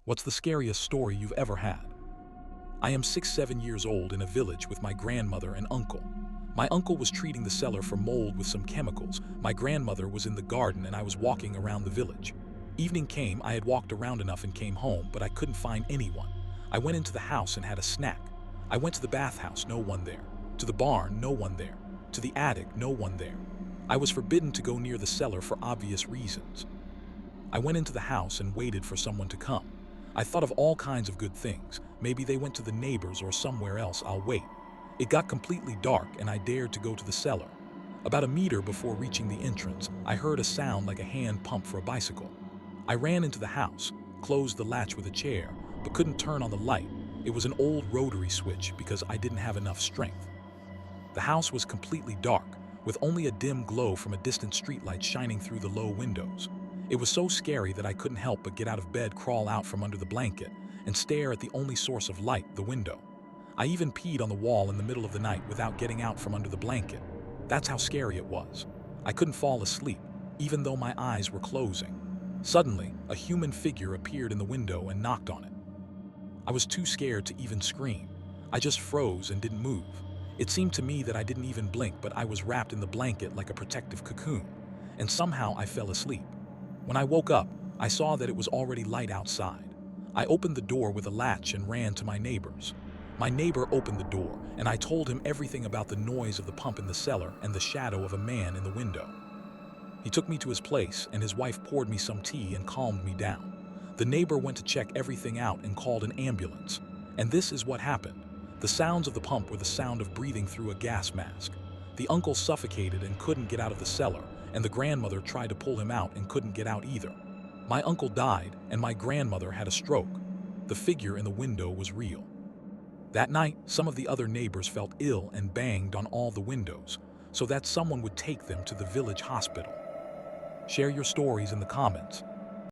What's the scariest story you've ever had? I am 7 years old in a village with my grandmother and uncle. My uncle was treating the cellar for mold with some chemicals. My grandmother was in the garden and I was walking around the village. Evening came, I had walked around enough and came home, but I couldn't find anyone. I went into the house and had a snack. I went to the bathhouse, no one there. To the barn, no one there. To the attic, no one there. I was forbidden to go near the cellar for obvious reasons. I went into the house and waited for someone to come. I thought of all kinds of good things. Maybe they went to the neighbors or somewhere else. I'll wait. It got completely dark and I dared to go to the cellar. About a meter before reaching the entrance, I heard a sound like a hand pump for a bicycle. I ran into the house, closed the latch with a chair, but couldn't turn on the light. It was an old rotary switch because I didn't have enough strength. The house was completely dark, with only a dim glow from a distant streetlight shining through the low windows. It was so scary that I couldn't help but get out of bed, crawl out from under the blanket, and stare at the only source of light, the window. I even peed on the wall in the middle of the night without getting out from under the blanket. That's how scary it was. I couldn't fall asleep, even though my eyes were closing. Suddenly, a human figure appeared in the window and knocked on it. I was too scared to even scream. I just froze and didn't move. It seemed to me that I didn't even blink, but I was wrapped in the blanket like a protective cocoon, and somehow I fell asleep. When I woke up, I saw that it was already light outside. I opened the door with a latch and ran to my neighbors. My neighbor opened the door, and I told him everything about the noise of the pump in the cellar and the shadow of a man in the window. He took me to his place, and his wife poured me some tea and calmed me down. The neighbor went to check everything out and called an ambulance. And this is what happened. The sounds of the pump were the sound of breathing through a gas mask. The uncle suffocated and couldn't get out of the cellar, and the grandmother tried to pull him out and couldn't get out either. My uncle died, and my grandmother had a stroke. The figure in the window was real. That night, some of the other neighbors felt ill and banged on all the windows, so that someone would take them to the village hospital. Share your stories in the comments.